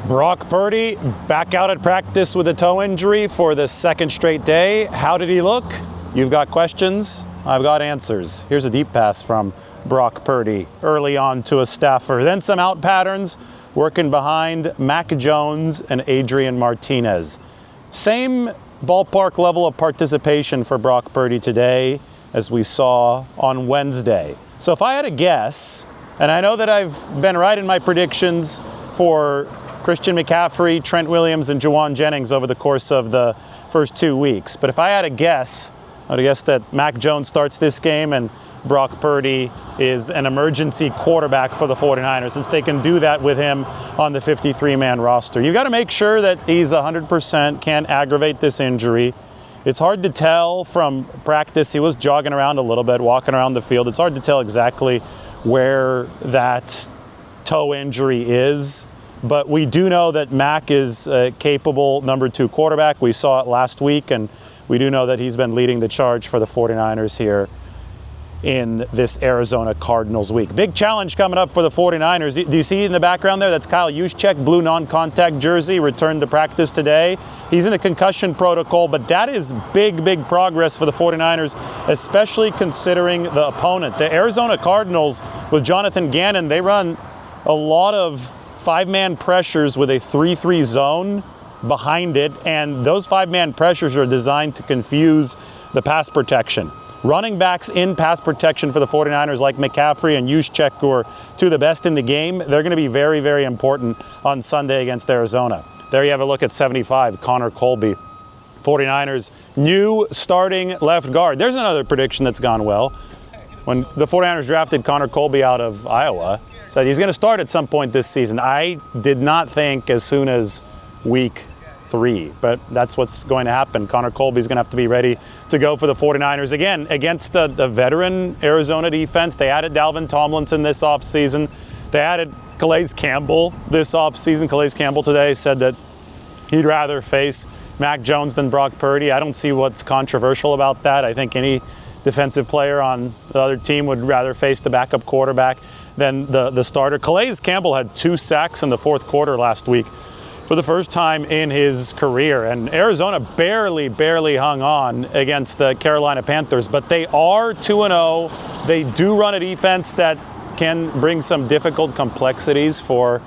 Brock Purdy back out at practice with a toe injury for the second straight day. How did he look? You've got questions, I've got answers. Here's a deep pass from Brock Purdy early on to a staffer. Then some out patterns working behind Mac Jones and Adrian Martinez. Same ballpark level of participation for Brock Purdy today as we saw on Wednesday. So if I had a guess, and I know that I've been right in my predictions for Christian McCaffrey, Trent Williams, and Juwan Jennings over the course of the first 2 weeks. But if I had a guess, I would guess that Mac Jones starts this game and Brock Purdy is an emergency quarterback for the 49ers, since they can do that with him on the 53-man roster. You've got to make sure that he's 100%, can't aggravate this injury. It's hard to tell from practice. He was jogging around a little bit, walking around the field. It's hard to tell exactly where that toe injury is. But we do know that Mac is a capable number 2 quarterback. We saw it last week, and we do know that he's been leading the charge for the 49ers here in this Arizona Cardinals week. Big challenge coming up for the 49ers. Do you see in the background there? That's Kyle Juszczyk, blue non-contact jersey, returned to practice today. He's in a concussion protocol, but that is big progress for the 49ers, especially considering the opponent. The Arizona Cardinals, with Jonathan Gannon, they run a lot of 5-man pressures with a 3-3 zone behind it, and those 5-man pressures are designed to confuse the pass protection. Running backs in pass protection for the 49ers like McCaffrey and Juszczyk, who are two of the best in the game, they're going to be very important on Sunday against Arizona. There you have a look at 75, Connor Colby. 49ers new starting left guard. There's another prediction that's gone well. When the 49ers drafted Connor Colby out of Iowa, said he's going to start at some point this season. I did not think as soon as week 3, but that's what's going to happen. Connor Colby's going to have to be ready to go for the 49ers. Again, against the veteran Arizona defense, they added Dalvin Tomlinson this offseason. They added Calais Campbell this offseason. Calais Campbell today said that he'd rather face Mac Jones than Brock Purdy. I don't see what's controversial about that. I think any defensive player on the other team would rather face the backup quarterback than the starter. Calais Campbell had 2 sacks in the fourth quarter last week for the first time in his career. And Arizona barely hung on against the Carolina Panthers, but they are 2-0. They do run a defense that can bring some difficult complexities for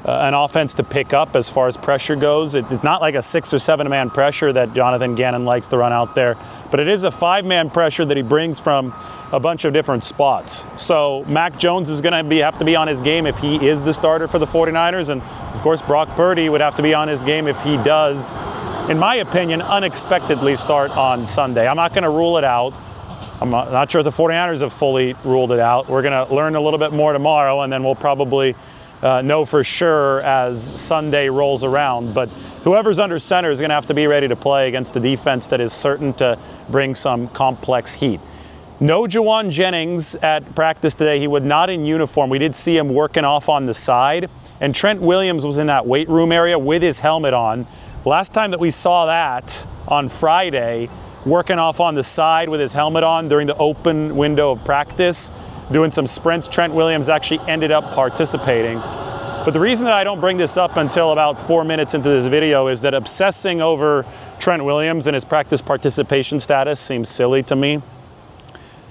an offense to pick up as far as pressure goes. It's not like a 6 or 7-man pressure that Jonathan Gannon likes to run out there, but it is a 5-man pressure that he brings from a bunch of different spots. So Mac Jones is going to have to be on his game if he is the starter for the 49ers, and of course Brock Purdy would have to be on his game if he does, in my opinion, unexpectedly start on Sunday. I'm not going to rule it out. I'm not sure if the 49ers have fully ruled it out. We're going to learn a little bit more tomorrow, and then we'll probably know for sure as Sunday rolls around. But whoever's under center is going to have to be ready to play against the defense that is certain to bring some complex heat. No Juwan Jennings at practice today. He was not in uniform. We did see him working off on the side. And Trent Williams was in that weight room area with his helmet on. Last time that we saw that on Friday, working off on the side with his helmet on during the open window of practice, doing some sprints, Trent Williams actually ended up participating. But the reason that I don't bring this up until about 4 minutes into this video is that obsessing over Trent Williams and his practice participation status seems silly to me.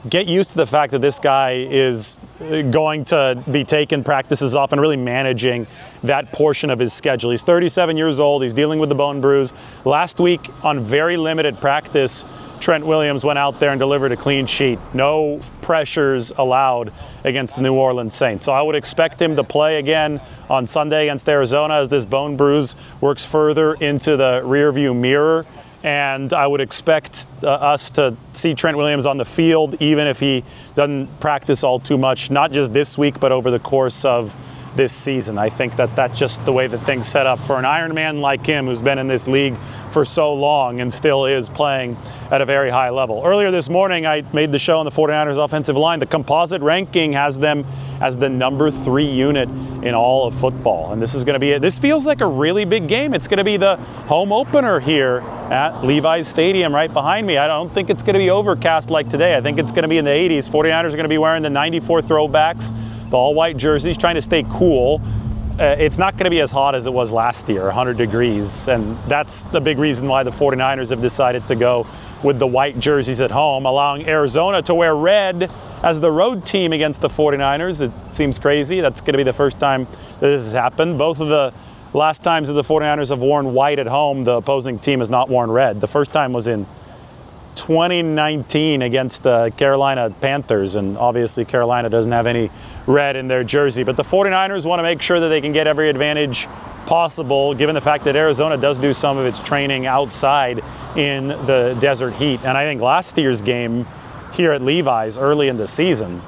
Get used to the fact that this guy is going to be taking practices off and really managing that portion of his schedule. He's 37 years old. He's dealing with the bone bruise. Last week on very limited practice, Trent Williams went out there and delivered a clean sheet. No pressures allowed against the New Orleans Saints. So I would expect him to play again on Sunday against Arizona as this bone bruise works further into the rearview mirror. And I would expect us to see Trent Williams on the field, even if he doesn't practice all too much, not just this week, but over the course of this season. I think that that's just the way that things set up for an Ironman like him, who's been in this league for so long and still is playing at a very high level. Earlier this morning, I made the show on the 49ers offensive line. The composite ranking has them as the number 3 unit in all of football. And this is going to be it. This feels like a really big game. It's going to be the home opener here at Levi's Stadium right behind me. I don't think it's going to be overcast like today. I think it's going to be in the 80s. 49ers are going to be wearing the 94 throwbacks, the all-white jerseys, trying to stay cool. it's not going to be as hot as it was last year, 100 degrees. And that's the big reason why the 49ers have decided to go with the white jerseys at home, allowing Arizona to wear red as the road team against the 49ers. It seems crazy. That's going to be the first time that this has happened. Both of the last times that the 49ers have worn white at home, the opposing team has not worn red. The first time was in 2019 against the Carolina Panthers, and obviously Carolina doesn't have any red in their jersey. But the 49ers want to make sure that they can get every advantage possible, given the fact that Arizona does do some of its training outside in the desert heat. And I think last year's game here at Levi's early in the season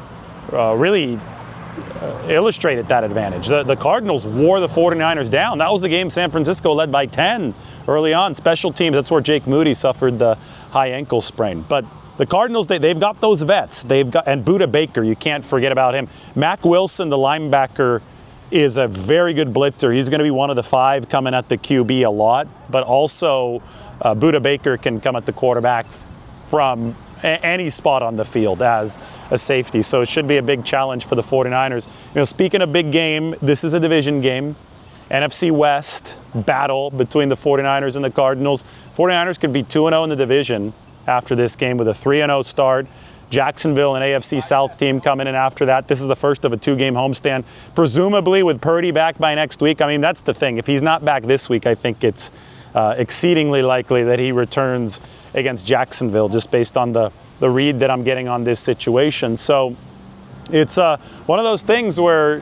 really illustrated that advantage. The Cardinals wore the 49ers down. That was the game San Francisco led by 10 early on. Special teams, that's where Jake Moody suffered the high ankle sprain. But the Cardinals, they've got those vets. And Budda Baker, you can't forget about him. Mac Wilson, the linebacker, is a very good blitzer. He's going to be one of the 5 coming at the QB a lot. But also, Budda Baker can come at the quarterback from any spot on the field as a safety. So it should be a big challenge for the 49ers. Speaking of big game, this is a division game. NFC West battle between the 49ers and the Cardinals. 49ers could be 2-0 in the division after this game with a 3-0 start. Jacksonville, an AFC South team, coming in after that. This is the first of a 2-game homestand, presumably with Purdy back by next week. I mean, that's the thing. If he's not back this week, I think it's exceedingly likely that he returns against Jacksonville, just based on the read that I'm getting on this situation. So it's one of those things where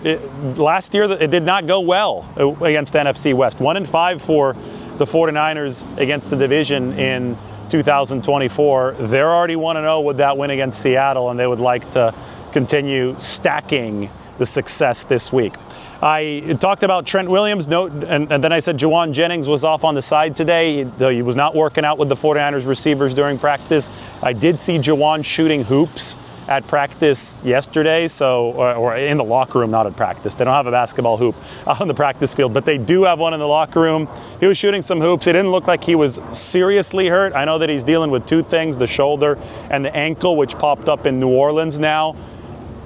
last year it did not go well against the NFC West. 1-5 for the 49ers against the division in 2024. They're already 1-0 with that win against Seattle, and they would like to continue stacking the success this week. I talked about Trent Williams, and then I said Juwan Jennings was off on the side today. He was not working out with the 49ers receivers during practice. I did see Juwan shooting hoops at practice yesterday, or in the locker room, not at practice. They don't have a basketball hoop out on the practice field, but they do have one in the locker room. He was shooting some hoops. It didn't look like he was seriously hurt. I know that he's dealing with 2 things, the shoulder and the ankle, which popped up in New Orleans now.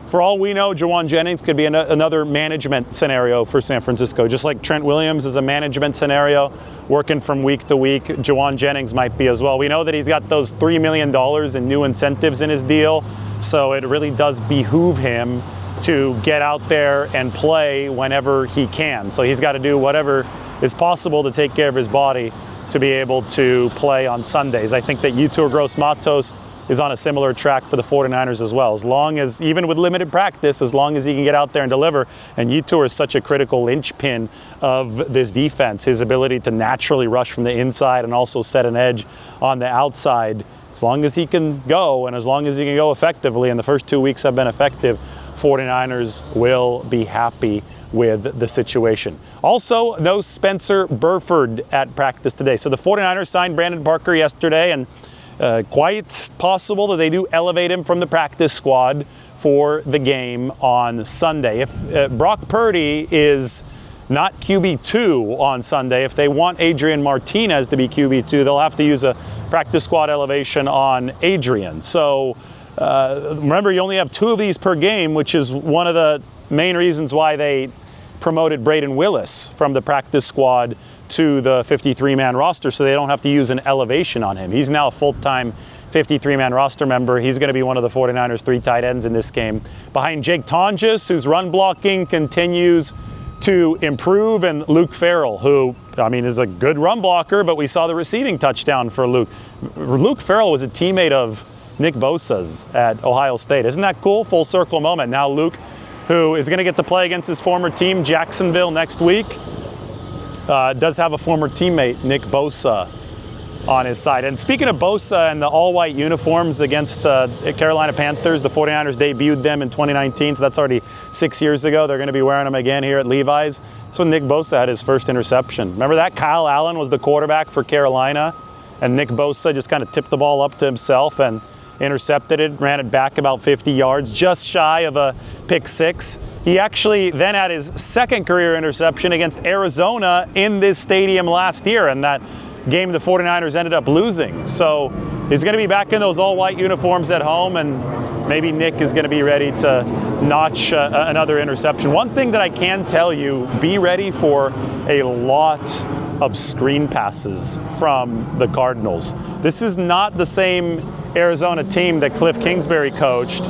For all we know, Juwan Jennings could be another management scenario for San Francisco. Just like Trent Williams is a management scenario, working from week to week, Juwan Jennings might be as well. We know that he's got those $3 million in new incentives in his deal, so it really does behoove him to get out there and play whenever he can. So he's got to do whatever is possible to take care of his body to be able to play on Sundays. I think that Yetur Gross-Matos is on a similar track for the 49ers as well. As long as, even with limited practice, as long as he can get out there and deliver. And Yetur is such a critical linchpin of this defense. His ability to naturally rush from the inside and also set an edge on the outside. As long as he can go, and as long as he can go effectively, and the first 2 weeks have been effective, 49ers will be happy with the situation. Also, no Spencer Burford at practice today. So the 49ers signed Brandon Parker yesterday, and quite possible that they do elevate him from the practice squad for the game on Sunday. If Brock Purdy is not QB2 on Sunday, if they want Adrian Martinez to be QB2, they'll have to use a practice squad elevation on Adrian. So remember, you only have 2 of these per game, which is one of the main reasons why they promoted Braden Willis from the practice squad to the 53-man roster, so they don't have to use an elevation on him. He's now a full-time 53-man roster member. He's going to be one of the 49ers' 3 tight ends in this game, behind Jake Tonjes, whose run blocking continues to improve, and Luke Farrell, who, I mean, is a good run blocker, but we saw the receiving touchdown for Luke. Luke Farrell was a teammate of Nick Bosa's at Ohio State. Isn't that cool? Full circle moment. Now Luke, who is going to get to play against his former team, Jacksonville, next week, does have a former teammate, Nick Bosa, on his side. And speaking of Bosa and the all-white uniforms against the Carolina Panthers, the 49ers debuted them in 2019, so that's already 6 years ago. They're going to be wearing them again here at Levi's. That's when Nick Bosa had his first interception. Remember that? Kyle Allen was the quarterback for Carolina, and Nick Bosa just kind of tipped the ball up to himself and intercepted it, ran it back about 50 yards, just shy of a pick 6. He actually then had his second career interception against Arizona in this stadium last year, and that game the 49ers ended up losing. So he's going to be back in those all-white uniforms at home, and maybe Nick is going to be ready to notch another interception. One thing that I can tell you, be ready for a lot of screen passes from the Cardinals. This is not the same Arizona team that Cliff Kingsbury coached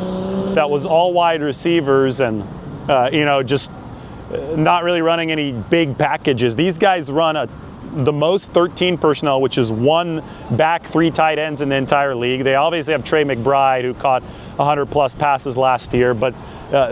that was all wide receivers and, just not really running any big packages. These guys run the most 13 personnel, which is 1 back, 3 tight ends in the entire league. They obviously have Trey McBride, who caught 100-plus passes last year, but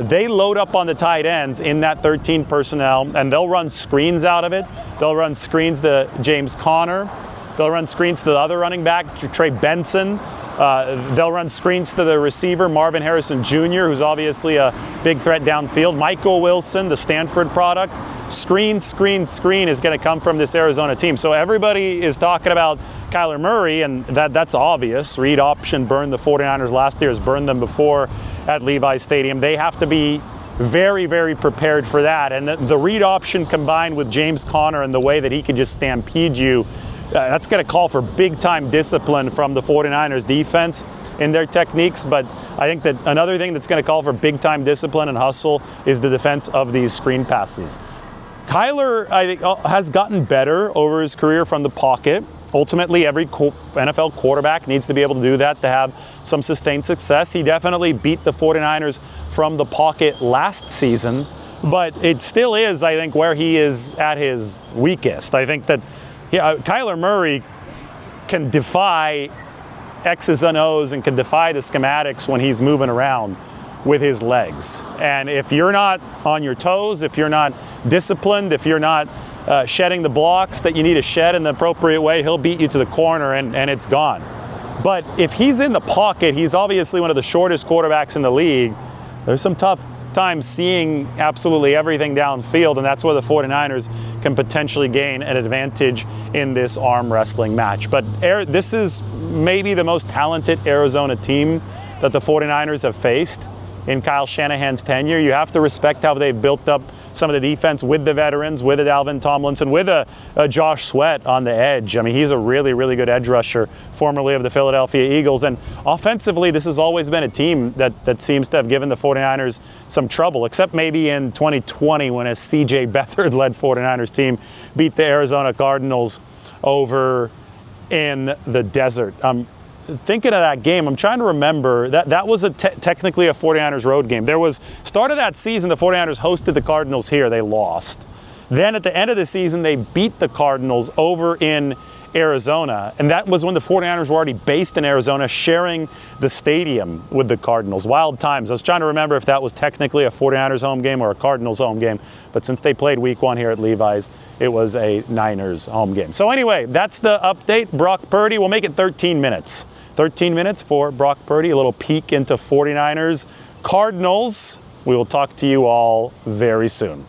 they load up on the tight ends in that 13 personnel, and they'll run screens out of it. They'll run screens to James Conner. They'll run screens to the other running back, Trey Benson. They'll run screens to the receiver, Marvin Harrison Jr., who's obviously a big threat downfield. Michael Wilson, the Stanford product. Screen is going to come from this Arizona team. So everybody is talking about Kyler Murray, and that's obvious. Read option burned the 49ers last year, has burned them before at Levi's Stadium. They have to be very, very prepared for that. And the read option combined with James Conner and the way that he can just stampede you, that's going to call for big-time discipline from the 49ers defense in their techniques. But I think that another thing that's going to call for big-time discipline and hustle is the defense of these screen passes. Kyler, I think, has gotten better over his career from the pocket. Ultimately, every NFL quarterback needs to be able to do that to have some sustained success. He definitely beat the 49ers from the pocket last season, but it still is, I think, where he is at his weakest. I think that Kyler Murray can defy X's and O's and can defy the schematics when he's moving around with his legs. And if you're not on your toes, if you're not disciplined, if you're not shedding the blocks that you need to shed in the appropriate way, he'll beat you to the corner and it's gone. But if he's in the pocket, he's obviously one of the shortest quarterbacks in the league. There's some tough times seeing absolutely everything downfield, and that's where the 49ers can potentially gain an advantage in this arm wrestling match. But this is maybe the most talented Arizona team that the 49ers have faced in Kyle Shanahan's tenure. You have to respect how they've built up some of the defense with the veterans, with a Dalvin Tomlinson, with a Josh Sweat on the edge. I mean, he's a really, really good edge rusher, formerly of the Philadelphia Eagles. And offensively, this has always been a team that seems to have given the 49ers some trouble, except maybe in 2020 when a C.J. Beathard-led 49ers team beat the Arizona Cardinals over in the desert. Thinking of that game, I'm trying to remember, that was technically a 49ers road game. There was, start of that season, the 49ers hosted the Cardinals here. They lost. Then at the end of the season, they beat the Cardinals over in Arizona. And that was when the 49ers were already based in Arizona, sharing the stadium with the Cardinals. Wild times. I was trying to remember if that was technically a 49ers home game or a Cardinals home game. But since they played week 1 here at Levi's, it was a Niners home game. So anyway, that's the update. Brock Purdy, we'll make it 13 minutes. 13 minutes for Brock Purdy, a little peek into 49ers Cardinals. We will talk to you all very soon.